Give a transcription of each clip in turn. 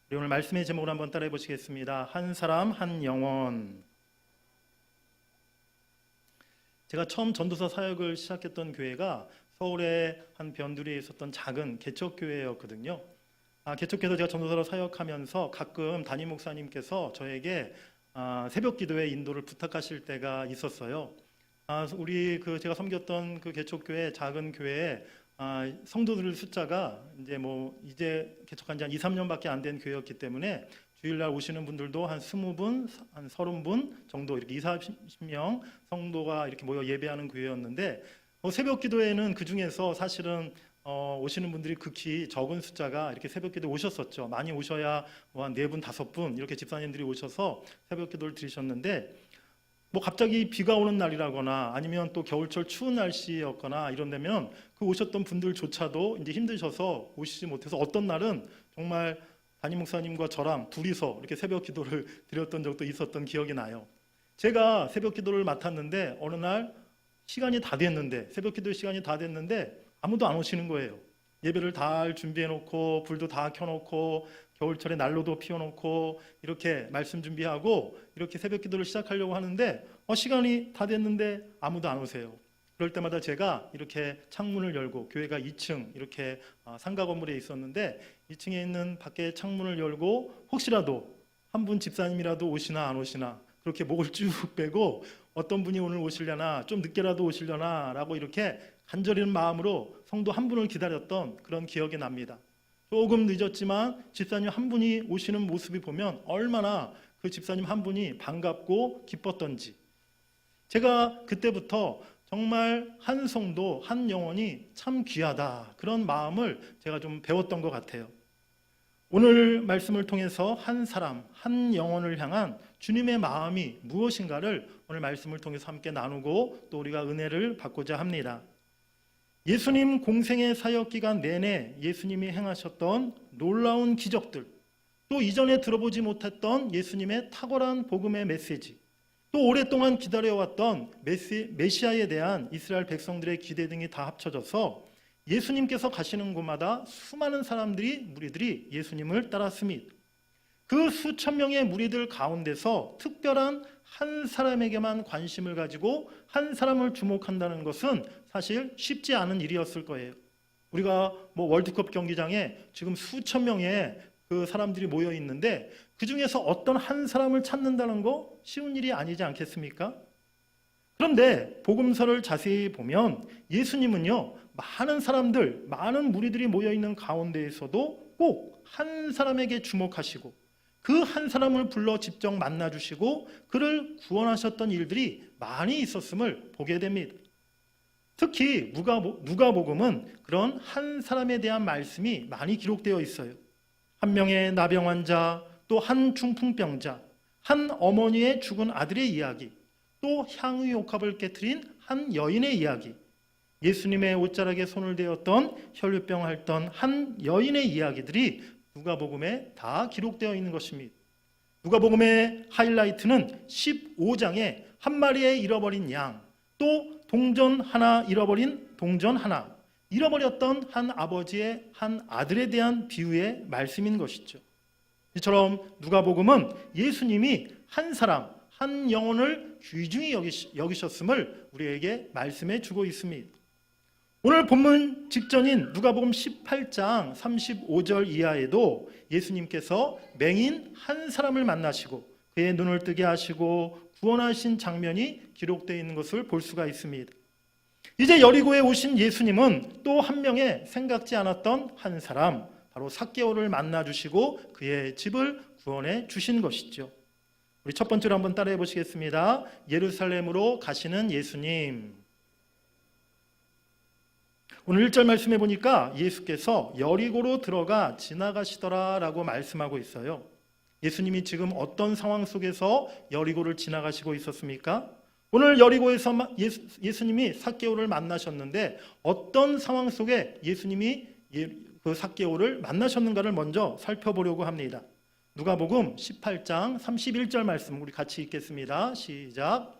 우리 오늘 말씀의 제목을 한번 따라해 보시겠습니다. 한 사람 한 영혼. 제가 처음 전도서 사역을 시작했던 교회가 서울의 한 변두리에 있었던 작은 개척교회였거든요. 개척교회에서 제가 전도사로 사역하면서 가끔 담임 목사님께서 저에게 새벽 기도의 인도를 부탁하실 때가 있었어요. 우리 제가 섬겼던 그 개척교회 작은 교회에 성도들 숫자가 이제 개척한 지 한 2, 3년밖에 안 된 교회였기 때문에 주일날 오시는 분들도 한 20분, 한 30분 정도 이렇게 2, 40명 성도가 이렇게 모여 예배하는 교회였는데 새벽 기도에는 그 중에서 사실은 오시는 분들이 극히 적은 숫자가 이렇게 새벽 기도에 오셨었죠. 많이 오셔야 한 4분, 5분 이렇게 집사님들이 오셔서 새벽 기도를 드리셨는데 갑자기 비가 오는 날이라거나 아니면 또 겨울철 추운 날씨였거나 이런 데면 그 오셨던 분들조차도 이제 힘드셔서 오시지 못해서 어떤 날은 정말 담임 목사님과 저랑 둘이서 이렇게 새벽 기도를 드렸던 적도 있었던 기억이 나요. 제가 새벽 기도를 맡았는데 어느 날 시간이 다 됐는데 새벽 기도 시간이 다 됐는데 아무도 안 오시는 거예요. 예배를 다 준비해 놓고 불도 다 켜놓고 겨울철에 난로도 피워놓고 이렇게 말씀 준비하고 이렇게 새벽 기도를 시작하려고 하는데 시간이 다 됐는데 아무도 안 오세요. 그럴 때마다 제가 이렇게 창문을 열고, 교회가 2층 이렇게 상가 건물에 있었는데 2층에 있는 밖에 창문을 열고 혹시라도 한 분 집사님이라도 오시나 안 오시나 그렇게 목을 쭉 빼고 어떤 분이 오늘 오시려나, 좀 늦게라도 오시려나 라고 이렇게 간절한 마음으로 성도 한 분을 기다렸던 그런 기억이 납니다. 조금 늦었지만 집사님 한 분이 오시는 모습이 보면 얼마나 그 집사님 한 분이 반갑고 기뻤던지, 제가 그때부터 정말 한 성도 한 영혼이 참 귀하다, 그런 마음을 제가 좀 배웠던 것 같아요. 오늘 말씀을 통해서 한 사람 한 영혼을 향한 주님의 마음이 무엇인가를 오늘 말씀을 통해서 함께 나누고 또 우리가 은혜를 받고자 합니다. 예수님 공생의 사역 기간 내내 예수님이 행하셨던 놀라운 기적들, 또 이전에 들어보지 못했던 예수님의 탁월한 복음의 메시지, 또 오랫동안 기다려왔던 메시아에 대한 이스라엘 백성들의 기대 등이 다 합쳐져서 예수님께서 가시는 곳마다 수많은 무리들이 예수님을 따랐습니다. 그 수천 명의 무리들 가운데서 특별한 한 사람에게만 관심을 가지고 한 사람을 주목한다는 것은 사실 쉽지 않은 일이었을 거예요. 우리가 월드컵 경기장에 지금 수천 명의 그 사람들이 모여 있는데 그 중에서 어떤 한 사람을 찾는다는 거 쉬운 일이 아니지 않겠습니까? 그런데 복음서를 자세히 보면 예수님은요, 많은 사람들, 많은 무리들이 모여 있는 가운데에서도 꼭 한 사람에게 주목하시고 그 한 사람을 불러 직접 만나주시고 그를 구원하셨던 일들이 많이 있었음을 보게 됩니다. 특히 누가복음은 그런 한 사람에 대한 말씀이 많이 기록되어 있어요. 한 명의 나병 환자, 또 한 중풍병자, 한 어머니의 죽은 아들의 이야기, 또 향유옥합을 깨트린 한 여인의 이야기, 예수님의 옷자락에 손을 대었던 혈류병 앓던 한 여인의 이야기들이 누가복음에 다 기록되어 있는 것입니다. 누가복음의 하이라이트는 15장에 한 마리의 잃어버린 양, 또 동전 하나 잃어버린 동전 하나, 잃어버렸던 한 아버지의 한 아들에 대한 비유의 말씀인 것이죠. 이처럼 누가복음은 예수님이 한 사람, 한 영혼을 귀중히 여기셨음을 우리에게 말씀해 주고 있습니다. 오늘 본문 직전인 누가복음 18장 35절 이하에도 예수님께서 맹인 한 사람을 만나시고 그의 눈을 뜨게 하시고 구원하신 장면이 기록되어 있는 것을 볼 수가 있습니다. 이제 여리고에 오신 예수님은 또 한 명의 생각지 않았던 한 사람, 바로 삭개오를 만나주시고 그의 집을 구원해 주신 것이죠. 우리 첫 번째로 한번 따라해 보시겠습니다. 예루살렘으로 가시는 예수님. 오늘 1절 말씀해 보니까 예수께서 여리고로 들어가 지나가시더라 라고 말씀하고 있어요. 예수님이 지금 어떤 상황 속에서 여리고를 지나가시고 있었습니까? 오늘 여리고에서 예수님이 삭개오를 만나셨는데 어떤 상황 속에 예수님이 그 삭개오를 만나셨는가를 먼저 살펴보려고 합니다. 누가복음 18장 31절 말씀 우리 같이 읽겠습니다. 시작.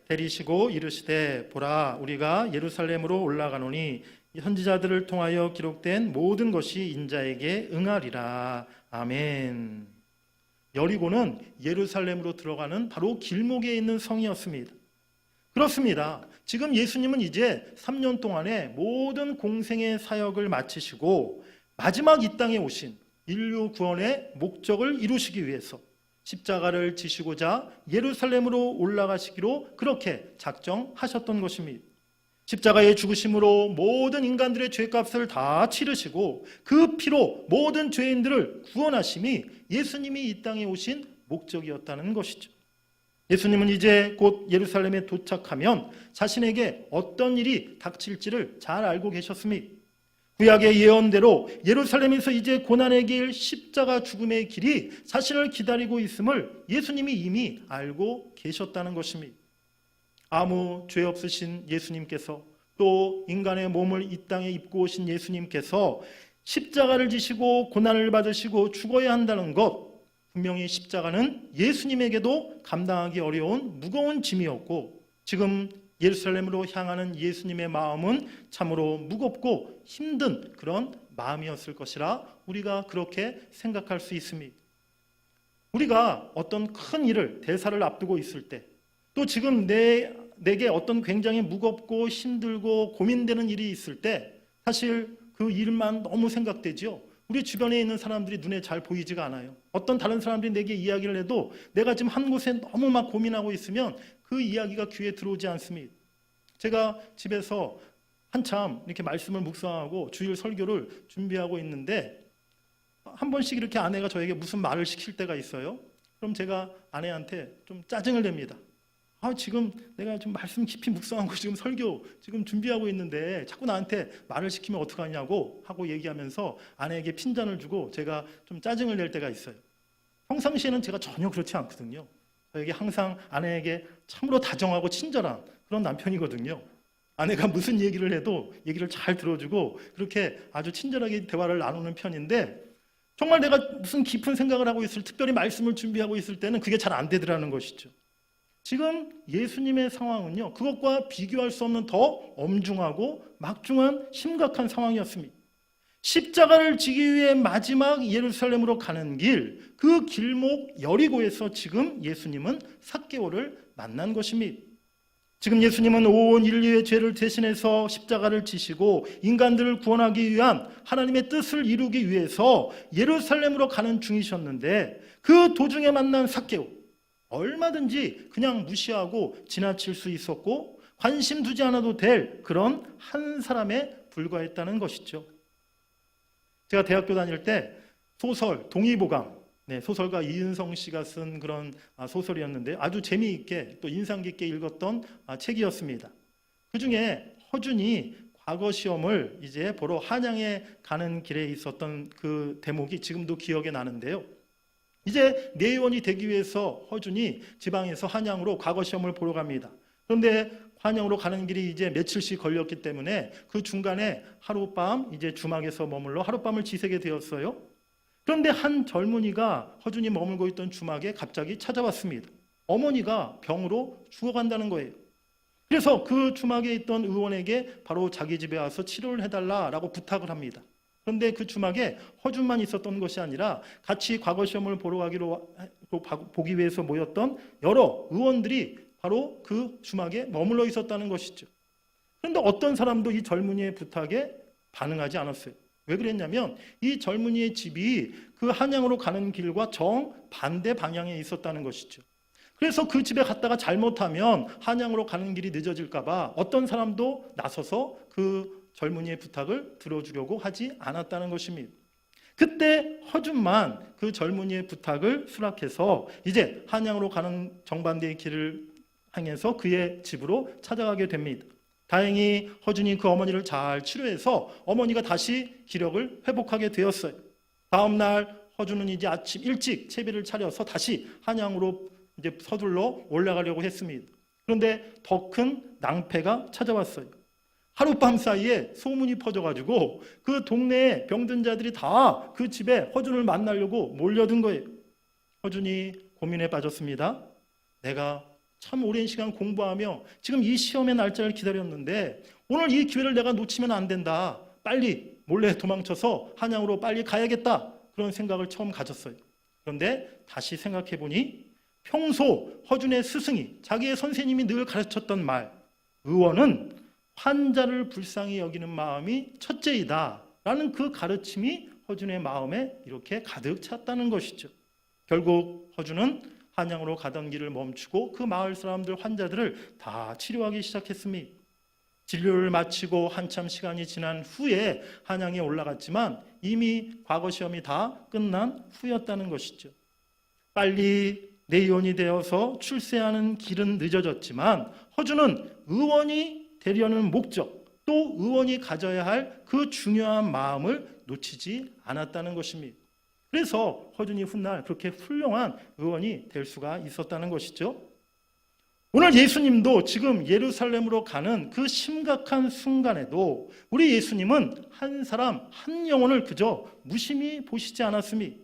데리시고 이르시되 보라 우리가 예루살렘으로 올라가노니 선지자들을 통하여 기록된 모든 것이 인자에게 응하리라. 아멘. 여리고는 예루살렘으로 들어가는 바로 길목에 있는 성이었습니다. 그렇습니다. 지금 예수님은 이제 3년 동안의 모든 공생의 사역을 마치시고 마지막 이 땅에 오신 인류 구원의 목적을 이루시기 위해서 십자가를 지시고자 예루살렘으로 올라가시기로 그렇게 작정하셨던 것입니다. 십자가의 죽으심으로 모든 인간들의 죄값을 다 치르시고 그 피로 모든 죄인들을 구원하심이 예수님이 이 땅에 오신 목적이었다는 것이죠. 예수님은 이제 곧 예루살렘에 도착하면 자신에게 어떤 일이 닥칠지를 잘 알고 계셨습니다. 구약의 예언대로 예루살렘에서 이제 고난의 길, 십자가 죽음의 길이 자신을 기다리고 있음을 예수님이 이미 알고 계셨다는 것입니다. 아무 죄 없으신 예수님께서 또 인간의 몸을 이 땅에 입고 오신 예수님께서 십자가를 지시고 고난을 받으시고 죽어야 한다는 것, 분명히 십자가는 예수님에게도 감당하기 어려운 무거운 짐이었고 지금 예루살렘으로 향하는 예수님의 마음은 참으로 무겁고 힘든 그런 마음이었을 것이라 우리가 그렇게 생각할 수 있습니다. 우리가 어떤 큰 일을, 대사를 앞두고 있을 때, 또 지금 내게 어떤 굉장히 무겁고 힘들고 고민되는 일이 있을 때 사실 그 일만 너무 생각되지요. 우리 주변에 있는 사람들이 눈에 잘 보이지가 않아요. 어떤 다른 사람들이 내게 이야기를 해도 내가 지금 한 곳에 너무 막 고민하고 있으면 그 이야기가 귀에 들어오지 않습니다. 제가 집에서 한참 이렇게 말씀을 묵상하고 주일 설교를 준비하고 있는데 한 번씩 이렇게 아내가 저에게 무슨 말을 시킬 때가 있어요. 그럼 제가 아내한테 좀 짜증을 냅니다. 지금 내가 좀 말씀 깊이 묵상하고 지금 설교 지금 준비하고 있는데 자꾸 나한테 말을 시키면 어떡하냐고 하고 얘기하면서 아내에게 핀잔을 주고 제가 좀 짜증을 낼 때가 있어요. 평상시에는 제가 전혀 그렇지 않거든요. 저에게 항상 아내에게 참으로 다정하고 친절한 그런 남편이거든요. 아내가 무슨 얘기를 해도 얘기를 잘 들어주고 그렇게 아주 친절하게 대화를 나누는 편인데 정말 내가 무슨 깊은 생각을 하고 특별히 말씀을 준비하고 있을 때는 그게 잘 안 되더라는 것이죠. 지금 예수님의 상황은요, 그것과 비교할 수 없는 더 엄중하고 막중한 심각한 상황이었습니다. 십자가를 지기 위해 마지막 예루살렘으로 가는 길, 그 길목 여리고에서 지금 예수님은 삭개오를 만난 것입니다. 지금 예수님은 온 인류의 죄를 대신해서 십자가를 지시고 인간들을 구원하기 위한 하나님의 뜻을 이루기 위해서 예루살렘으로 가는 중이셨는데 그 도중에 만난 삭개오, 얼마든지 그냥 무시하고 지나칠 수 있었고 관심 두지 않아도 될 그런 한 사람에 불과했다는 것이죠. 제가 대학교 다닐 때 소설 동의보감, 소설가 이은성 씨가 쓴 그런 소설이었는데 아주 재미있게 또 인상 깊게 읽었던 책이었습니다. 그중에 허준이 과거 시험을 이제 보러 한양에 가는 길에 있었던 그 대목이 지금도 기억에 나는데요. 이제 내의원이 되기 위해서 허준이 지방에서 한양으로 과거 시험을 보러 갑니다. 그런데 한양으로 가는 길이 이제 며칠씩 걸렸기 때문에 그 중간에 하룻밤 이제 주막에서 머물러 하룻밤을 지새게 되었어요. 그런데 한 젊은이가 허준이 머물고 있던 주막에 갑자기 찾아왔습니다. 어머니가 병으로 죽어간다는 거예요. 그래서 그 주막에 있던 의원에게 바로 자기 집에 와서 치료를 해달라라고 부탁을 합니다. 그런데 그 주막에 허준만 있었던 것이 아니라 같이 과거 시험을 보기 위해서 모였던 여러 의원들이 바로 그 주막에 머물러 있었다는 것이죠. 그런데 어떤 사람도 이 젊은이의 부탁에 반응하지 않았어요. 왜 그랬냐면 이 젊은이의 집이 그 한양으로 가는 길과 정반대 방향에 있었다는 것이죠. 그래서 그 집에 갔다가 잘못하면 한양으로 가는 길이 늦어질까 봐 어떤 사람도 나서서 그 젊은이의 부탁을 들어주려고 하지 않았다는 것입니다. 그때 허준만 그 젊은이의 부탁을 수락해서 이제 한양으로 가는 정반대의 길을 향해서 그의 집으로 찾아가게 됩니다. 다행히 허준이 그 어머니를 잘 치료해서 어머니가 다시 기력을 회복하게 되었어요. 다음 날 허준은 이제 아침 일찍 채비를 차려서 다시 한양으로 이제 서둘러 올라가려고 했습니다. 그런데 더 큰 낭패가 찾아왔어요. 하룻밤 사이에 소문이 퍼져가지고 그 동네에 병든 자들이 다 그 집에 허준을 만나려고 몰려든 거예요. 허준이 고민에 빠졌습니다. 내가 참 오랜 시간 공부하며 지금 이 시험의 날짜를 기다렸는데 오늘 이 기회를 내가 놓치면 안 된다. 빨리 몰래 도망쳐서 한양으로 빨리 가야겠다. 그런 생각을 처음 가졌어요. 그런데 다시 생각해 보니 평소 허준의 스승이, 자기의 선생님이 늘 가르쳤던 말, 의원은 환자를 불쌍히 여기는 마음이 첫째이다 라는 그 가르침이 허준의 마음에 이렇게 가득 찼다는 것이죠. 결국 허준은 한양으로 가던 길을 멈추고 그 마을 사람들, 환자들을 다 치료하기 시작했습니다. 진료를 마치고 한참 시간이 지난 후에 한양에 올라갔지만 이미 과거 시험이 다 끝난 후였다는 것이죠. 빨리 내의원이 되어서 출세하는 길은 늦어졌지만 허준은 의원이 되려는 목적, 또 의원이 가져야 할 그 중요한 마음을 놓치지 않았다는 것입니다. 그래서 허준이 훗날 그렇게 훌륭한 의원이 될 수가 있었다는 것이죠. 오늘 예수님도 지금 예루살렘으로 가는 그 심각한 순간에도 우리 예수님은 한 사람, 한 영혼을 그저 무심히 보시지 않았습니다.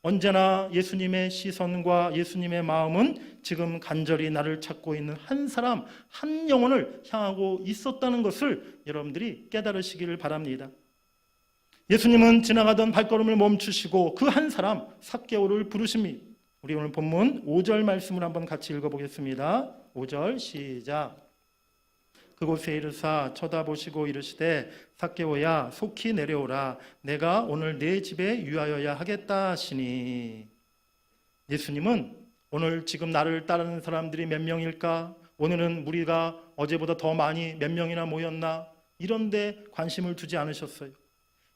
언제나 예수님의 시선과 예수님의 마음은 지금 간절히 나를 찾고 있는 한 사람, 한 영혼을 향하고 있었다는 것을 여러분들이 깨달으시기를 바랍니다. 예수님은 지나가던 발걸음을 멈추시고 그 한 사람, 삭개오를 부르십니다. 우리 오늘 본문 5절 말씀을 한번 같이 읽어보겠습니다. 5절 시작. 그곳에 이르사 쳐다보시고 이르시되 삭개오야 속히 내려오라 내가 오늘 네 집에 유하여야 하겠다 하시니. 예수님은 오늘 지금 나를 따르는 사람들이 몇 명일까? 오늘은 우리가 어제보다 더 많이 몇 명이나 모였나? 이런 데 관심을 두지 않으셨어요.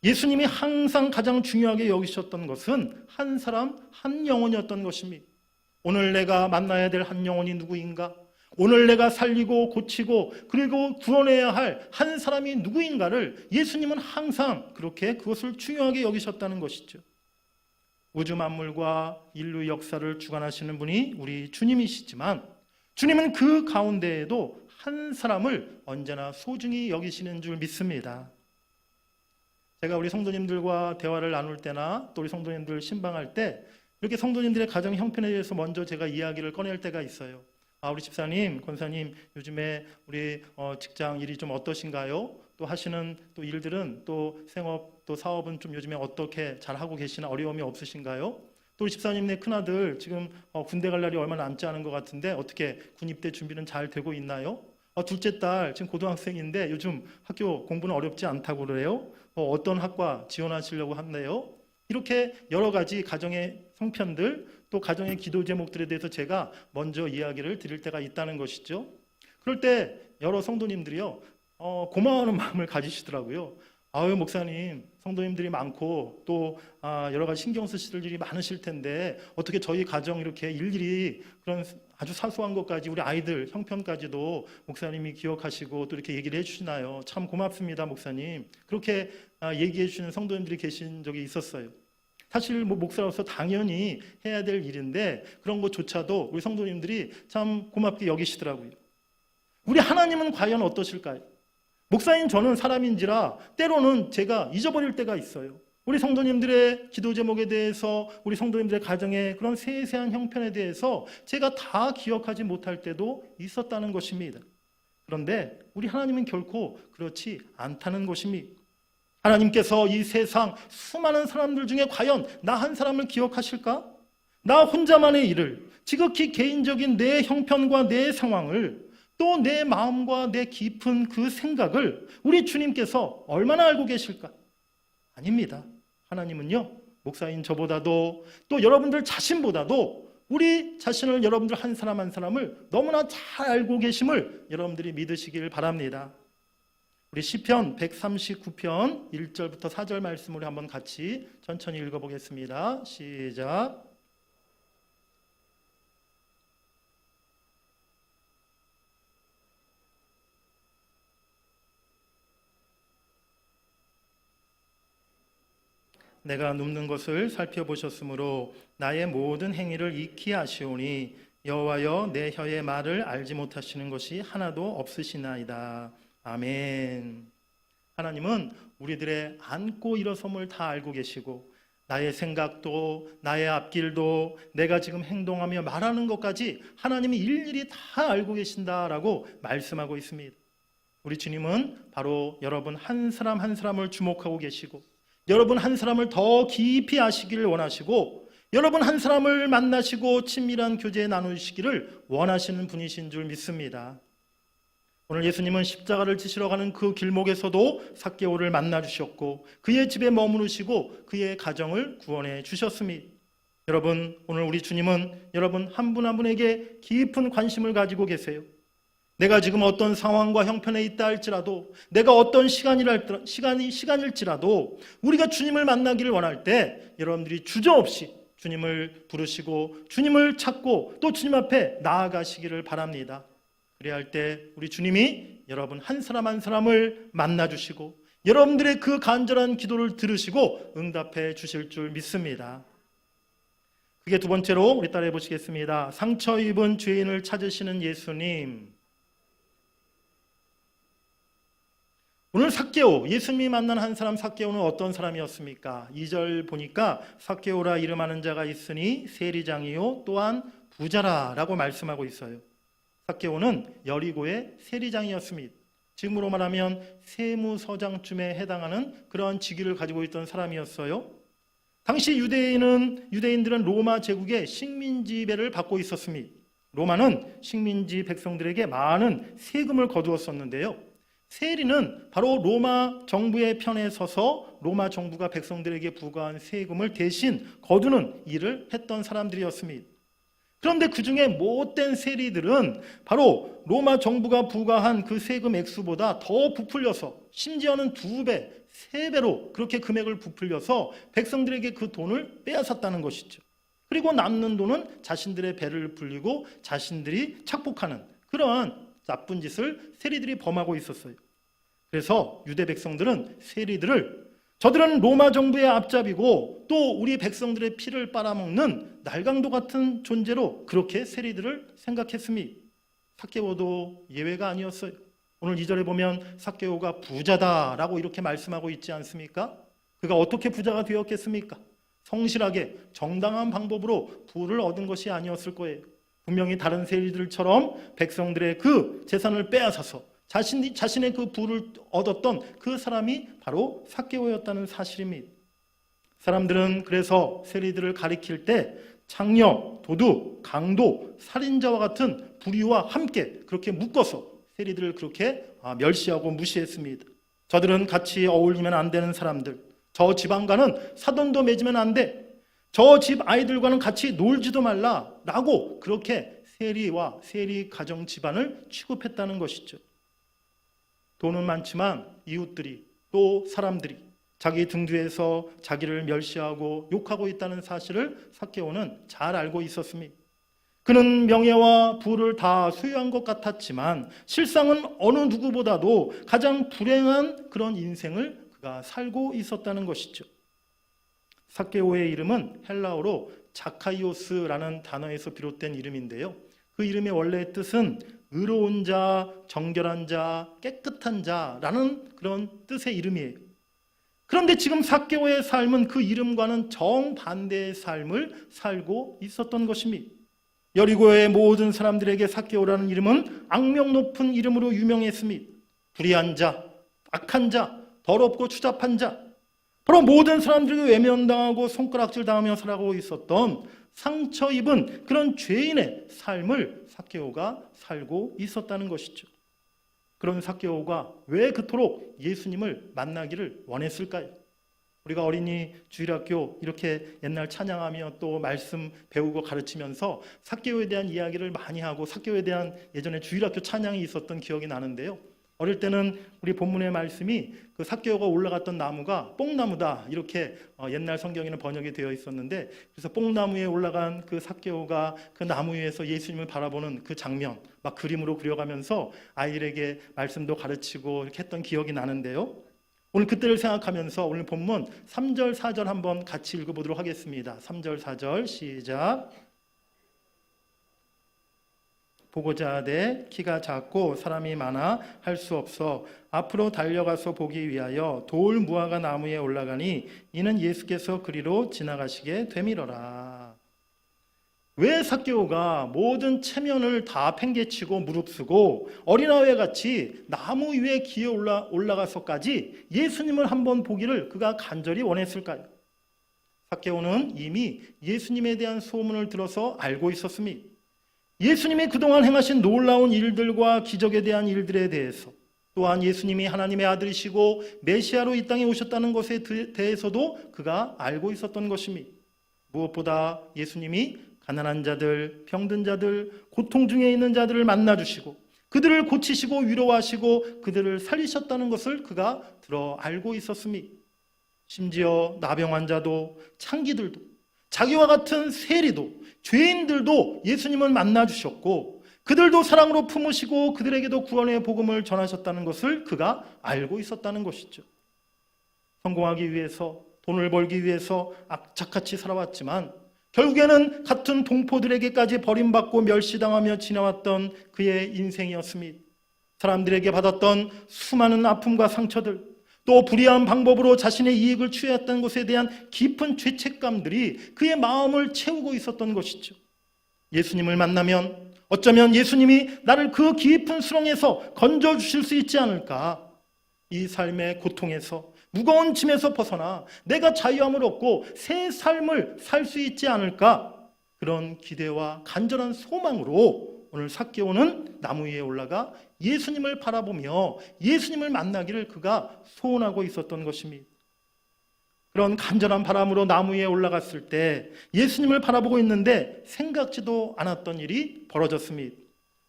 예수님이 항상 가장 중요하게 여기셨던 것은 한 사람, 한 영혼이었던 것입니다. 오늘 내가 만나야 될 한 영혼이 누구인가? 오늘 내가 살리고 고치고 그리고 구원해야 할 한 사람이 누구인가를 예수님은 항상 그렇게 그것을 중요하게 여기셨다는 것이죠. 우주 만물과 인류 역사를 주관하시는 분이 우리 주님이시지만 주님은 그 가운데에도 한 사람을 언제나 소중히 여기시는 줄 믿습니다. 제가 우리 성도님들과 대화를 나눌 때나 또 우리 성도님들 신방할 때 이렇게 성도님들의 가정 형편에 대해서 먼저 제가 이야기를 꺼낼 때가 있어요. 우리 집사님, 권사님 요즘에 우리 직장 일이 좀 어떠신가요? 또 하시는 또 일들은 또 생업 또 사업은 좀 요즘에 어떻게 잘 하고 계시나 어려움이 없으신가요? 또 우리 집사님네 큰아들 지금 군대 갈 날이 얼마 남지 않은 것 같은데 어떻게 군 입대 준비는 잘 되고 있나요? 둘째 딸 지금 고등학생인데 요즘 학교 공부는 어렵지 않다고 그래요. 어떤 학과 지원하시려고 한대요. 이렇게 여러 가지 가정의 형편들 또 가정의 기도 제목들에 대해서 제가 먼저 이야기를 드릴 때가 있다는 것이죠. 그럴 때 여러 성도님들이요 고마워하는 마음을 가지시더라고요. 아유 목사님, 성도님들이 많고 또 여러 가지 신경 쓰실 일이 많으실 텐데 어떻게 저희 가정 이렇게 일일이 그런 아주 사소한 것까지 우리 아이들 형편까지도 목사님이 기억하시고 또 이렇게 얘기를 해주시나요? 참 고맙습니다 목사님. 그렇게 얘기해 주시는 성도님들이 계신 적이 있었어요. 사실 목사로서 당연히 해야 될 일인데 그런 것조차도 우리 성도님들이 참 고맙게 여기시더라고요. 우리 하나님은 과연 어떠실까요? 목사인 저는 사람인지라 때로는 제가 잊어버릴 때가 있어요. 우리 성도님들의 기도 제목에 대해서 우리 성도님들의 가정의 그런 세세한 형편에 대해서 제가 다 기억하지 못할 때도 있었다는 것입니다. 그런데 우리 하나님은 결코 그렇지 않다는 것입니다. 하나님께서 이 세상 수많은 사람들 중에 과연 나 한 사람을 기억하실까? 나 혼자만의 일을, 지극히 개인적인 내 형편과 내 상황을 또 내 마음과 내 깊은 그 생각을 우리 주님께서 얼마나 알고 계실까? 아닙니다. 하나님은요, 목사인 저보다도 또 여러분들 자신보다도 우리 자신을 여러분들 한 사람 한 사람을 너무나 잘 알고 계심을 여러분들이 믿으시길 바랍니다. 우리 시편 139편 1절부터 4절 말씀을 한번 같이 천천히 읽어보겠습니다. 시작. 내가 눕는 것을 살펴보셨으므로 나의 모든 행위를 익히 아시오니 여호와여 내 혀의 말을 알지 못하시는 것이 하나도 없으시나이다. 아멘. 하나님은 우리들의 앉고 일어섬을 다 알고 계시고 나의 생각도 나의 앞길도 내가 지금 행동하며 말하는 것까지 하나님이 일일이 다 알고 계신다라고 말씀하고 있습니다. 우리 주님은 바로 여러분 한 사람 한 사람을 주목하고 계시고, 여러분 한 사람을 더 깊이 아시기를 원하시고, 여러분 한 사람을 만나시고 친밀한 교제 나누시기를 원하시는 분이신 줄 믿습니다. 오늘 예수님은 십자가를 지시러 가는 그 길목에서도 삭개오를 만나 주셨고, 그의 집에 머무르시고 그의 가정을 구원해 주셨습니다. 여러분, 오늘 우리 주님은 여러분 한 분 한 분에게 깊은 관심을 가지고 계세요. 내가 지금 어떤 상황과 형편에 있다 할지라도, 내가 어떤 시간일지라도 우리가 주님을 만나기를 원할 때 여러분들이 주저없이 주님을 부르시고 주님을 찾고 또 주님 앞에 나아가시기를 바랍니다. 그래야 할 때 우리 주님이 여러분 한 사람 한 사람을 만나주시고 여러분들의 그 간절한 기도를 들으시고 응답해 주실 줄 믿습니다. 그게 두 번째로 우리 따라해 보시겠습니다. 상처 입은 죄인을 찾으시는 예수님. 오늘 삭개오, 예수님이 만난 한 사람 삭개오는 어떤 사람이었습니까? 2절 보니까 삭개오라 이름하는 자가 있으니 세리장이요 또한 부자라 라고 말씀하고 있어요. 삭개오는 여리고의 세리장이었습니다. 지금으로 말하면 세무서장쯤에 해당하는 그러한 직위를 가지고 있던 사람이었어요. 당시 유대인들은 로마 제국의 식민 지배를 받고 있었습니다. 로마는 식민지 백성들에게 많은 세금을 거두었었는데요. 세리는 바로 로마 정부의 편에 서서 로마 정부가 백성들에게 부과한 세금을 대신 거두는 일을 했던 사람들이었습니다. 그런데 그 중에 못된 세리들은 바로 로마 정부가 부과한 그 세금 액수보다 더 부풀려서, 심지어는 2배, 3배로 그렇게 금액을 부풀려서 백성들에게 그 돈을 빼앗았다는 것이죠. 그리고 남는 돈은 자신들의 배를 불리고 자신들이 착복하는 그러한 나쁜 짓을 세리들이 범하고 있었어요. 그래서 유대 백성들은 세리들을, 저들은 로마 정부의 앞잡이고 또 우리 백성들의 피를 빨아먹는 날강도 같은 존재로 그렇게 세리들을 생각했습니다. 삭개오도 예외가 아니었어요. 오늘 2절에 보면 삭개오가 부자다라고 이렇게 말씀하고 있지 않습니까? 그가 어떻게 부자가 되었겠습니까? 성실하게 정당한 방법으로 부를 얻은 것이 아니었을 거예요. 분명히 다른 세리들처럼 백성들의 그 재산을 빼앗아서 자신의 그 부를 얻었던 그 사람이 바로 삭개오였다는 사실입니다. 사람들은 그래서 세리들을 가리킬 때 창녀, 도둑, 강도, 살인자와 같은 불의와 함께 그렇게 묶어서 세리들을 그렇게 멸시하고 무시했습니다. 저들은 같이 어울리면 안 되는 사람들, 저 집안과는 사돈도 맺으면 안 돼, 저 집 아이들과는 같이 놀지도 말라라고 그렇게 세리와 세리 가정 집안을 취급했다는 것이죠. 돈은 많지만 이웃들이 또 사람들이 자기 등 뒤에서 자기를 멸시하고 욕하고 있다는 사실을 삭개오는 잘 알고 있었습니다. 그는 명예와 부를 다 소유한 것 같았지만 실상은 어느 누구보다도 가장 불행한 그런 인생을 그가 살고 있었다는 것이죠. 삭개오의 이름은 헬라어로 자카이오스라는 단어에서 비롯된 이름인데요. 그 이름의 원래의 뜻은 의로운 자, 정결한 자, 깨끗한 자라는 그런 뜻의 이름이에요. 그런데 지금 삭개오의 삶은 그 이름과는 정반대의 삶을 살고 있었던 것입니다. 여리고의 모든 사람들에게 삭개오라는 이름은 악명 높은 이름으로 유명했습니다. 불의한 자, 악한 자, 더럽고 추잡한 자, 바로 모든 사람들에게 외면당하고 손가락질 당하며 살아가고 있었던 상처 입은 그런 죄인의 삶을 삭개오가 살고 있었다는 것이죠. 그런 삭개오가 왜 그토록 예수님을 만나기를 원했을까요? 우리가 어린이 주일학교 이렇게 옛날 찬양하며 또 말씀 배우고 가르치면서 삭개오에 대한 이야기를 많이 하고 삭개오에 대한 예전에 주일학교 찬양이 있었던 기억이 나는데요. 어릴 때는 우리 본문의 말씀이 그 삭개오가 올라갔던 나무가 뽕나무다 이렇게 옛날 성경에는 번역이 되어 있었는데, 그래서 뽕나무에 올라간 그 삭개오가 그 나무 위에서 예수님을 바라보는 그 장면 막 그림으로 그려가면서 아이들에게 말씀도 가르치고 이렇게 했던 기억이 나는데요. 오늘 그때를 생각하면서 오늘 본문 3절 4절 한번 같이 읽어보도록 하겠습니다. 3절 4절 시작. 보고자 하되 키가 작고 사람이 많아 할 수 없어 앞으로 달려가서 보기 위하여 돌 무화과 나무에 올라가니 이는 예수께서 그리로 지나가시게 되밀어라. 왜 삭개오가 모든 체면을 다 팽개치고 무릅쓰고 어린아이와 같이 나무 위에 기어 올라가서까지 예수님을 한번 보기를 그가 간절히 원했을까요? 삭개오는 이미 예수님에 대한 소문을 들어서 알고 있었습니다. 예수님이 그동안 행하신 놀라운 일들과 기적에 대한 일들에 대해서, 또한 예수님이 하나님의 아들이시고 메시아로 이 땅에 오셨다는 것에 대해서도 그가 알고 있었던 것입니다. 무엇보다 예수님이 가난한 자들, 병든 자들, 고통 중에 있는 자들을 만나주시고 그들을 고치시고 위로하시고 그들을 살리셨다는 것을 그가 들어 알고 있었습니다. 심지어 나병 환자도, 창기들도, 자기와 같은 세리도, 죄인들도 예수님을 만나주셨고 그들도 사랑으로 품으시고 그들에게도 구원의 복음을 전하셨다는 것을 그가 알고 있었다는 것이죠. 성공하기 위해서, 돈을 벌기 위해서 악착같이 살아왔지만 결국에는 같은 동포들에게까지 버림받고 멸시당하며 지나왔던 그의 인생이었습니다. 사람들에게 받았던 수많은 아픔과 상처들, 또 불의한 방법으로 자신의 이익을 취했던 것에 대한 깊은 죄책감들이 그의 마음을 채우고 있었던 것이죠. 예수님을 만나면 어쩌면 예수님이 나를 그 깊은 수렁에서 건져주실 수 있지 않을까? 이 삶의 고통에서, 무거운 짐에서 벗어나 내가 자유함을 얻고 새 삶을 살 수 있지 않을까? 그런 기대와 간절한 소망으로 오늘 삭개오는 나무 위에 올라가 예수님을 바라보며 예수님을 만나기를 그가 소원하고 있었던 것입니다. 그런 간절한 바람으로 나무 위에 올라갔을 때 예수님을 바라보고 있는데 생각지도 않았던 일이 벌어졌습니다.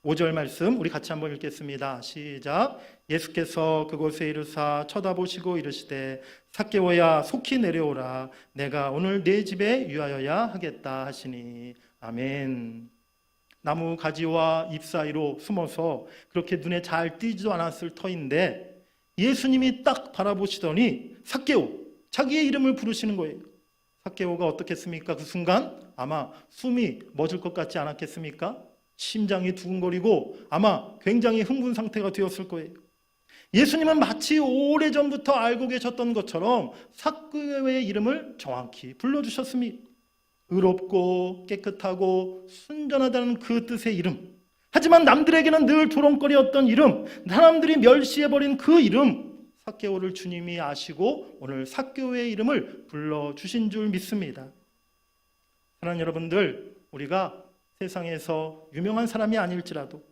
5절 말씀 우리 같이 한번 읽겠습니다. 시작. 예수께서 그곳에 이르사 쳐다보시고 이르시되 삭개오야 속히 내려오라 내가 오늘 네 집에 유하여야 하겠다 하시니. 아멘. 나무 가지와 잎 사이로 숨어서 그렇게 눈에 잘 띄지도 않았을 터인데 예수님이 딱 바라보시더니 삭개오, 자기의 이름을 부르시는 거예요. 삭개오가 어떻겠습니까? 그 순간 아마 숨이 멎을 것 같지 않았겠습니까? 심장이 두근거리고 아마 굉장히 흥분 상태가 되었을 거예요. 예수님은 마치 오래전부터 알고 계셨던 것처럼 삭개오의 이름을 정확히 불러주셨습니다. 의롭고 깨끗하고 순전하다는 그 뜻의 이름, 하지만 남들에게는 늘 조롱거리였던 이름, 사람들이 멸시해버린 그 이름, 삭개오를 주님이 아시고 오늘 삭개오의 이름을 불러주신 줄 믿습니다. 사랑하는 여러분들, 우리가 세상에서 유명한 사람이 아닐지라도,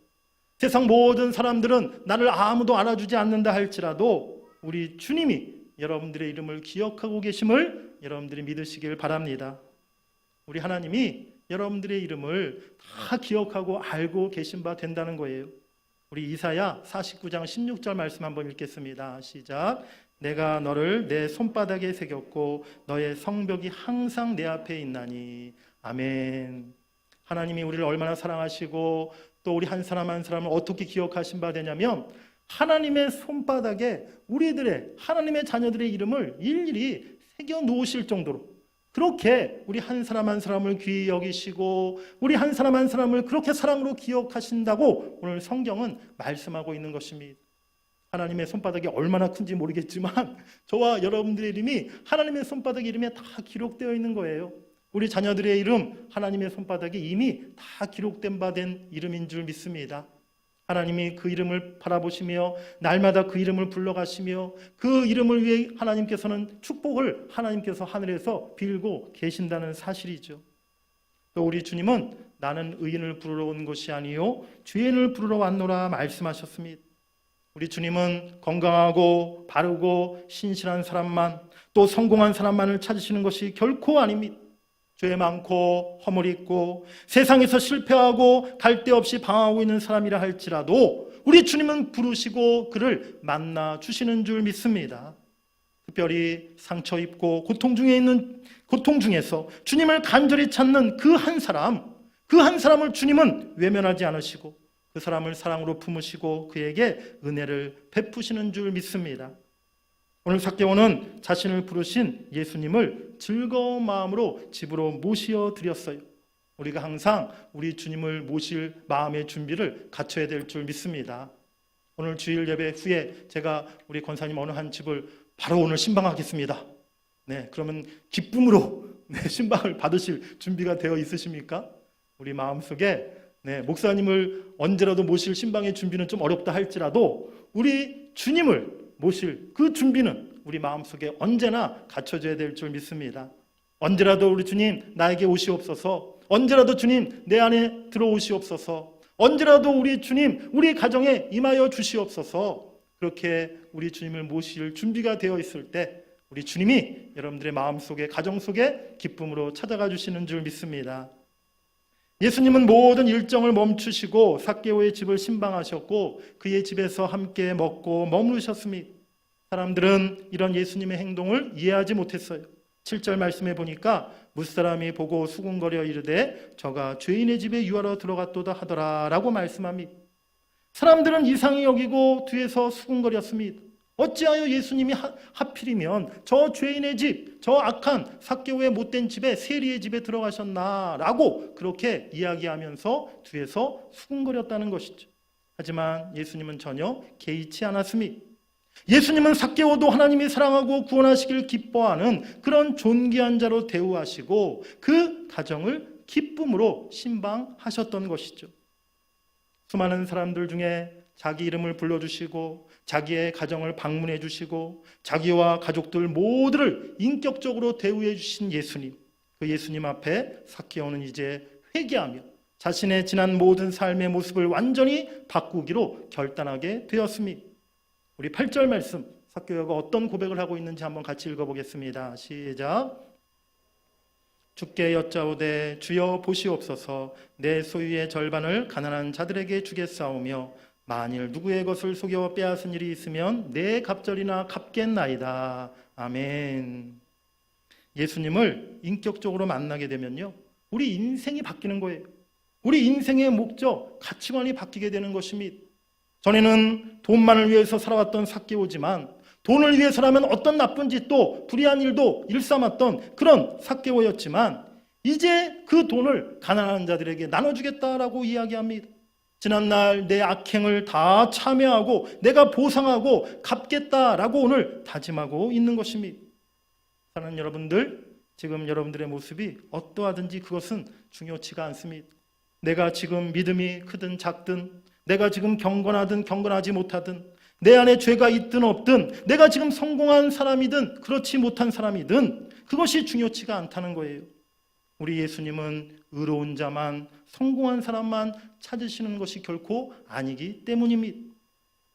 세상 모든 사람들은 나를 아무도 알아주지 않는다 할지라도 우리 주님이 여러분들의 이름을 기억하고 계심을 여러분들이 믿으시길 바랍니다. 우리 하나님이 여러분들의 이름을 다 기억하고 알고 계신 바 된다는 거예요. 우리 이사야 49장 16절 말씀 한번 읽겠습니다. 시작. 내가 너를 내 손바닥에 새겼고 너의 성벽이 항상 내 앞에 있나니. 아멘. 하나님이 우리를 얼마나 사랑하시고 또 우리 한 사람 한 사람을 어떻게 기억하신 바 되냐면 하나님의 손바닥에 우리들의, 하나님의 자녀들의 이름을 일일이 새겨 놓으실 정도로 그렇게 우리 한 사람 한 사람을 귀히 여기시고 우리 한 사람 한 사람을 그렇게 사랑으로 기억하신다고 오늘 성경은 말씀하고 있는 것입니다. 하나님의 손바닥이 얼마나 큰지 모르겠지만 저와 여러분들의 이름이 하나님의 손바닥 이름에 다 기록되어 있는 거예요. 우리 자녀들의 이름 하나님의 손바닥에 이미 다 기록된 바 된 이름인 줄 믿습니다. 하나님이 그 이름을 바라보시며 날마다 그 이름을 불러가시며 그 이름을 위해 하나님께서는 축복을 하나님께서 하늘에서 빌고 계신다는 사실이죠. 또 우리 주님은 나는 의인을 부르러 온 것이 아니요 죄인을 부르러 왔노라 말씀하셨습니다. 우리 주님은 건강하고 바르고 신실한 사람만, 또 성공한 사람만을 찾으시는 것이 결코 아닙니다. 죄 많고 허물 있고 세상에서 실패하고 갈 데 없이 방황하고 있는 사람이라 할지라도 우리 주님은 부르시고 그를 만나 주시는 줄 믿습니다. 특별히 상처 입고 고통 중에서 주님을 간절히 찾는 그 한 사람을 주님은 외면하지 않으시고 그 사람을 사랑으로 품으시고 그에게 은혜를 베푸시는 줄 믿습니다. 오늘 삭개오는 자신을 부르신 예수님을 즐거운 마음으로 집으로 모시어 드렸어요. 우리가 항상 우리 주님을 모실 마음의 준비를 갖춰야 될 줄 믿습니다. 오늘 주일 예배 후에 제가 우리 권사님 어느 한 집을 바로 오늘 신방하겠습니다. 네, 그러면 기쁨으로 신방을 받으실 준비가 되어 있으십니까? 우리 마음속에 목사님을 언제라도 모실 신방의 준비는 좀 어렵다 할지라도 우리 주님을 모실 그 준비는 우리 마음속에 언제나 갖춰져야 될 줄 믿습니다. 언제라도 우리 주님 나에게 오시옵소서, 언제라도 주님 내 안에 들어오시옵소서, 언제라도 우리 주님 우리 가정에 임하여 주시옵소서. 그렇게 우리 주님을 모실 준비가 되어 있을 때 우리 주님이 여러분들의 마음속에, 가정 속에 기쁨으로 찾아가 주시는 줄 믿습니다. 예수님은 모든 일정을 멈추시고 삭개오의 집을 신방하셨고 그의 집에서 함께 먹고 머무르셨습니다. 사람들은 이런 예수님의 행동을 이해하지 못했어요. 7절 말씀에 보니까 무사람이 보고 수군거려 이르되 저가 죄인의 집에 유하러 들어갔도다 하더라 라고 말씀합니다. 사람들은 이상히 여기고 뒤에서 수군거렸습니다. 어찌하여 예수님이 하필이면 저 죄인의 집, 저 악한 삭개오의 못된 집에, 세리의 집에 들어가셨나 라고 그렇게 이야기하면서 뒤에서 수군거렸다는 것이죠. 하지만 예수님은 전혀 개의치 않았습니다. 예수님은 삭개오도 하나님이 사랑하고 구원하시길 기뻐하는 그런 존귀한 자로 대우하시고 그 가정을 기쁨으로 신방하셨던 것이죠. 수많은 사람들 중에 자기 이름을 불러주시고 자기의 가정을 방문해 주시고 자기와 가족들 모두를 인격적으로 대우해 주신 예수님, 그 예수님 앞에 삭개오는 이제 회개하며 자신의 지난 모든 삶의 모습을 완전히 바꾸기로 결단하게 되었습니다. 우리 8절 말씀, 삭개오가 어떤 고백을 하고 있는지 한번 같이 읽어보겠습니다. 시작. 주께 여짜오되 주여 보시옵소서, 내 소유의 절반을 가난한 자들에게 주겠사오며 만일 누구의 것을 속여 빼앗은 일이 있으면 내 갑절이나 갚겠나이다. 아멘. 예수님을 인격적으로 만나게 되면요, 우리 인생이 바뀌는 거예요. 우리 인생의 목적, 가치관이 바뀌게 되는 것입니다. 전에는 돈만을 위해서 살아왔던 삭개오지만 돈을 위해서라면 어떤 나쁜 짓도 불의한 일도 일삼았던 그런 삭개오였지만 이제 그 돈을 가난한 자들에게 나눠주겠다라고 이야기합니다. 지난날 내 악행을 다 참여하고 내가 보상하고 갚겠다라고 오늘 다짐하고 있는 것입니다. 사랑하는 여러분들, 지금 여러분들의 모습이 어떠하든지 그것은 중요치가 않습니다. 내가 지금 믿음이 크든 작든, 내가 지금 경건하든 경건하지 못하든, 내 안에 죄가 있든 없든, 내가 지금 성공한 사람이든 그렇지 못한 사람이든 그것이 중요치가 않다는 거예요. 우리 예수님은 의로운 자만, 성공한 사람만 찾으시는 것이 결코 아니기 때문입니다.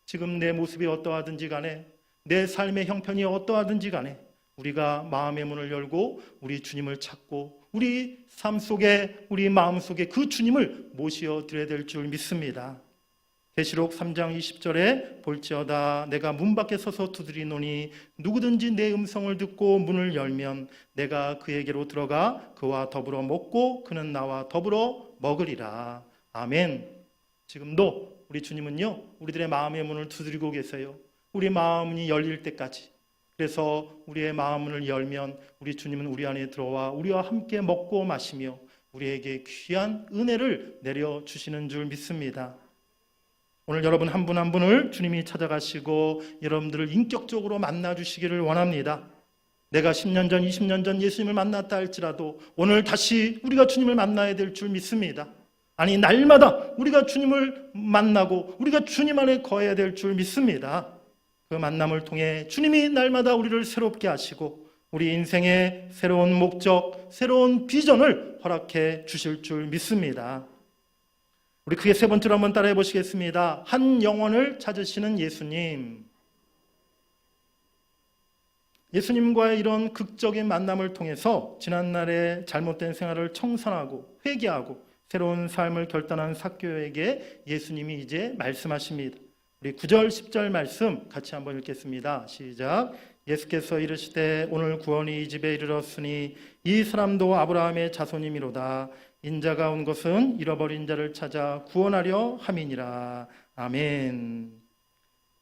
지금 내 모습이 어떠하든지 간에, 내 삶의 형편이 어떠하든지 간에 우리가 마음의 문을 열고 우리 주님을 찾고 우리 삶 속에, 우리 마음 속에 그 주님을 모시어 드려야 될 줄 믿습니다. 계시록 3장 20절에 볼지어다 내가 문 밖에 서서 두드리노니 누구든지 내 음성을 듣고 문을 열면 내가 그에게로 들어가 그와 더불어 먹고 그는 나와 더불어 먹으리라. 아멘. 지금도 우리 주님은요, 우리들의 마음의 문을 두드리고 계세요. 우리 마음이 열릴 때까지. 그래서 우리의 마음을 열면 우리 주님은 우리 안에 들어와 우리와 함께 먹고 마시며 우리에게 귀한 은혜를 내려주시는 줄 믿습니다. 오늘 여러분 한 분 한 분을 주님이 찾아가시고 여러분들을 인격적으로 만나주시기를 원합니다. 내가 10년 전, 20년 전 예수님을 만났다 할지라도 오늘 다시 우리가 주님을 만나야 될 줄 믿습니다. 아니, 날마다 우리가 주님을 만나고 우리가 주님 안에 거해야 될 줄 믿습니다. 그 만남을 통해 주님이 날마다 우리를 새롭게 하시고 우리 인생의 새로운 목적, 새로운 비전을 허락해 주실 줄 믿습니다. 우리 크게 세 번째로 한번 따라해 보시겠습니다. 한 영혼을 찾으시는 예수님. 예수님과의 이런 극적인 만남을 통해서 지난날의 잘못된 생활을 청산하고 회개하고 새로운 삶을 결단한 삭개오에게 예수님이 이제 말씀하십니다. 우리 9절 10절 말씀 같이 한번 읽겠습니다. 시작. 예수께서 이르시되 오늘 구원이 이 집에 이르렀으니 이 사람도 아브라함의 자손이미로다. 인자가 온 것은 잃어버린 자를 찾아 구원하려 함이니라. 아멘.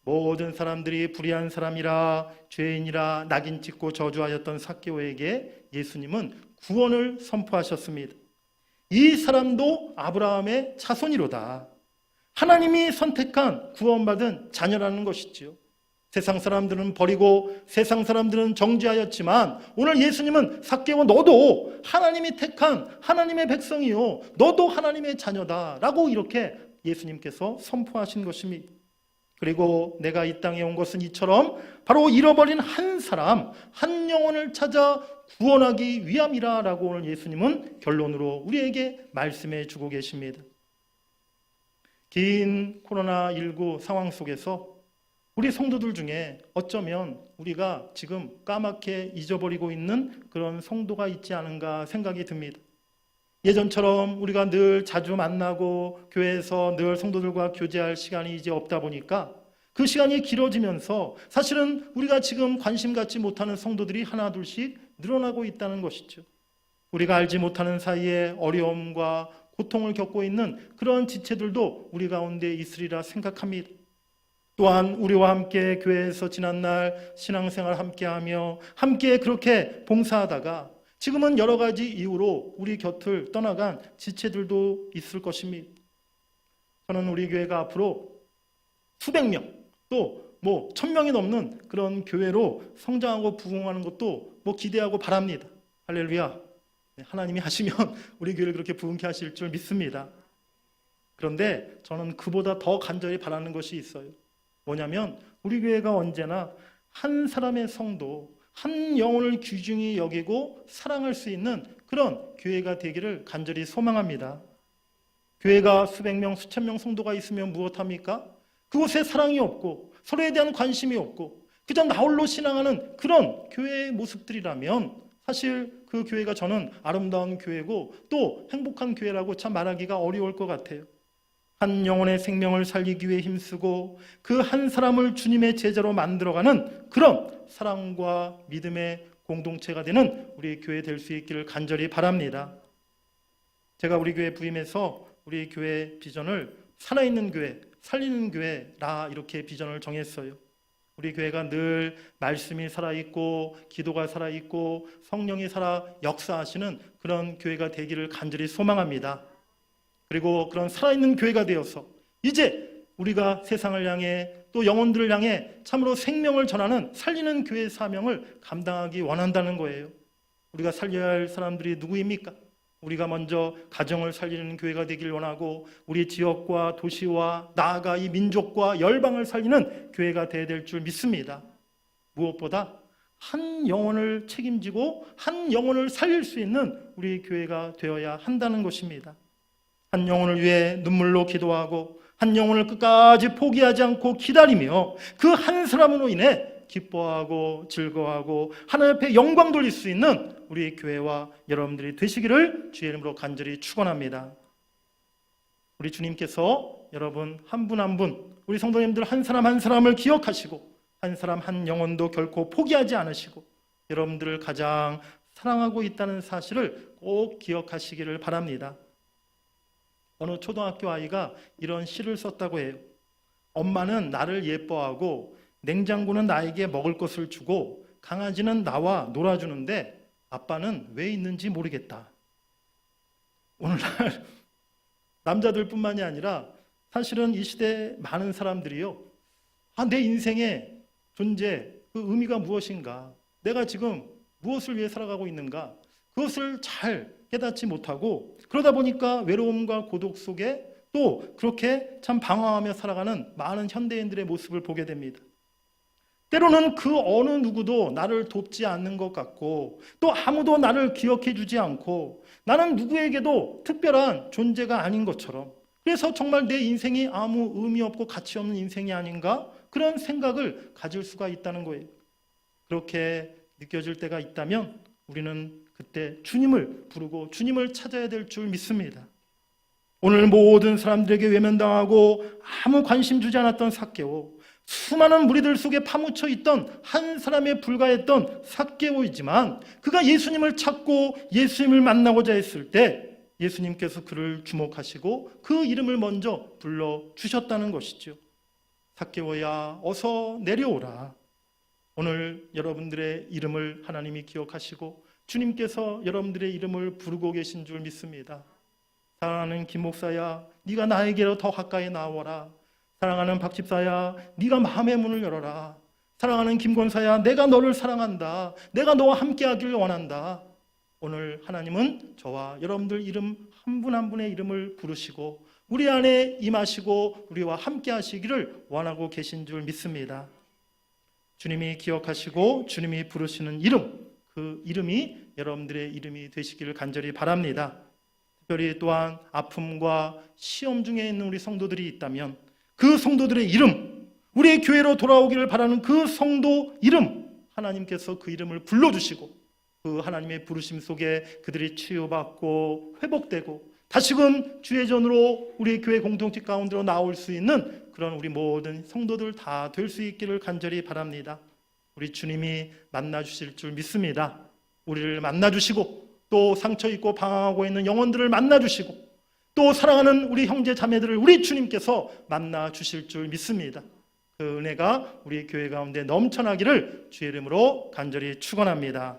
모든 사람들이 불의한 사람이라 죄인이라 낙인 찍고 저주하였던 삭개오에게 예수님은 구원을 선포하셨습니다. 이 사람도 아브라함의 자손이로다. 하나님이 선택한 구원받은 자녀라는 것이지요. 세상 사람들은 버리고 세상 사람들은 정죄하였지만 오늘 예수님은 삭개오 너도 하나님이 택한 하나님의 백성이요 너도 하나님의 자녀다라고 이렇게 예수님께서 선포하신 것입니다. 그리고 내가 이 땅에 온 것은 이처럼 바로 잃어버린 한 사람, 한 영혼을 찾아 구원하기 위함이라라고 오늘 예수님은 결론으로 우리에게 말씀해 주고 계십니다. 긴 코로나19 상황 속에서 우리 성도들 중에 어쩌면 우리가 지금 까맣게 잊어버리고 있는 그런 성도가 있지 않은가 생각이 듭니다. 예전처럼 우리가 늘 자주 만나고 교회에서 늘 성도들과 교제할 시간이 이제 없다 보니까 그 시간이 길어지면서 사실은 우리가 지금 관심 갖지 못하는 성도들이 하나 둘씩 늘어나고 있다는 것이죠. 우리가 알지 못하는 사이에 어려움과 고통을 겪고 있는 그런 지체들도 우리 가운데 있으리라 생각합니다. 또한 우리와 함께 교회에서 지난날 신앙생활 함께하며 함께 그렇게 봉사하다가 지금은 여러 가지 이유로 우리 곁을 떠나간 지체들도 있을 것입니다. 저는 우리 교회가 앞으로 수백 명, 또 1000명이 넘는 그런 교회로 성장하고 부흥하는 것도 기대하고 바랍니다. 할렐루야. 하나님이 하시면 우리 교회를 그렇게 부흥케 하실 줄 믿습니다. 그런데 저는 그보다 더 간절히 바라는 것이 있어요. 뭐냐면 우리 교회가 언제나 한 사람의 성도, 한 영혼을 귀중히 여기고 사랑할 수 있는 그런 교회가 되기를 간절히 소망합니다. 교회가 수백 명, 수천 명 성도가 있으면 무엇합니까? 그곳에 사랑이 없고 서로에 대한 관심이 없고 그저 나홀로 신앙하는 그런 교회의 모습들이라면 사실 그 교회가 저는 아름다운 교회고 또 행복한 교회라고 참 말하기가 어려울 것 같아요. 한 영혼의 생명을 살리기 위해 힘쓰고 그 한 사람을 주님의 제자로 만들어가는 그런 사랑과 믿음의 공동체가 되는 우리 교회 될 수 있기를 간절히 바랍니다. 제가 우리 교회 부임해서 우리 교회 비전을 살아있는 교회, 살리는 교회라 이렇게 비전을 정했어요. 우리 교회가 늘 말씀이 살아있고 기도가 살아있고 성령이 살아 역사하시는 그런 교회가 되기를 간절히 소망합니다. 그리고 그런 살아있는 교회가 되어서 이제 우리가 세상을 향해 또 영혼들을 향해 참으로 생명을 전하는 살리는 교회의 사명을 감당하기 원한다는 거예요. 우리가 살려야 할 사람들이 누구입니까? 우리가 먼저 가정을 살리는 교회가 되길 원하고 우리 지역과 도시와 나아가 이 민족과 열방을 살리는 교회가 되어야 될 줄 믿습니다. 무엇보다 한 영혼을 책임지고 한 영혼을 살릴 수 있는 우리 교회가 되어야 한다는 것입니다. 한 영혼을 위해 눈물로 기도하고 한 영혼을 끝까지 포기하지 않고 기다리며 그 한 사람으로 인해 기뻐하고 즐거워하고 하나님 앞에 영광 돌릴 수 있는 우리 교회와 여러분들이 되시기를 주의 이름으로 간절히 축원합니다. 우리 주님께서 여러분 한 분 한 분 우리 성도님들 한 사람 한 사람을 기억하시고 한 사람 한 영혼도 결코 포기하지 않으시고 여러분들을 가장 사랑하고 있다는 사실을 꼭 기억하시기를 바랍니다. 어느 초등학교 아이가 이런 시를 썼다고 해요. 엄마는 나를 예뻐하고 냉장고는 나에게 먹을 것을 주고 강아지는 나와 놀아주는데 아빠는 왜 있는지 모르겠다. 오늘날 남자들뿐만이 아니라 사실은 이 시대 많은 사람들이요. 내 인생의 존재, 그 의미가 무엇인가? 내가 지금 무엇을 위해 살아가고 있는가? 그것을 잘 깨닫지 못하고 그러다 보니까 외로움과 고독 속에 또 그렇게 참 방황하며 살아가는 많은 현대인들의 모습을 보게 됩니다. 때로는 그 어느 누구도 나를 돕지 않는 것 같고 또 아무도 나를 기억해 주지 않고 나는 누구에게도 특별한 존재가 아닌 것처럼 그래서 정말 내 인생이 아무 의미 없고 가치 없는 인생이 아닌가 그런 생각을 가질 수가 있다는 거예요. 그렇게 느껴질 때가 있다면 우리는 그때 주님을 부르고 주님을 찾아야 될 줄 믿습니다. 오늘 모든 사람들에게 외면당하고 아무 관심 주지 않았던 삭개오, 수많은 무리들 속에 파묻혀 있던 한 사람에 불과했던 삭개오이지만 그가 예수님을 찾고 예수님을 만나고자 했을 때 예수님께서 그를 주목하시고 그 이름을 먼저 불러주셨다는 것이죠. 삭개오야 어서 내려오라. 오늘 여러분들의 이름을 하나님이 기억하시고 주님께서 여러분들의 이름을 부르고 계신 줄 믿습니다. 사랑하는 김 목사야, 네가 나에게로 더 가까이 나오라. 사랑하는 박 집사야, 네가 마음의 문을 열어라. 사랑하는 김권사야, 내가 너를 사랑한다. 내가 너와 함께하기를 원한다. 오늘 하나님은 저와 여러분들 이름 한 분 한 분의 이름을 부르시고 우리 안에 임하시고 우리와 함께 하시기를 원하고 계신 줄 믿습니다. 주님이 기억하시고 주님이 부르시는 이름, 그 이름이 여러분들의 이름이 되시기를 간절히 바랍니다. 특별히 또한 아픔과 시험 중에 있는 우리 성도들이 있다면 그 성도들의 이름, 우리의 교회로 돌아오기를 바라는 그 성도 이름, 하나님께서 그 이름을 불러주시고 그 하나님의 부르심 속에 그들이 치유받고 회복되고 다시금 주의 전으로 우리 교회 공동체 가운데로 나올 수 있는 그런 우리 모든 성도들 다 될 수 있기를 간절히 바랍니다. 우리 주님이 만나주실 줄 믿습니다. 우리를 만나주시고 또 상처 입고 방황하고 있는 영혼들을 만나주시고 또 사랑하는 우리 형제 자매들을 우리 주님께서 만나주실 줄 믿습니다. 그 은혜가 우리 교회 가운데 넘쳐나기를 주의 이름으로 간절히 축원합니다.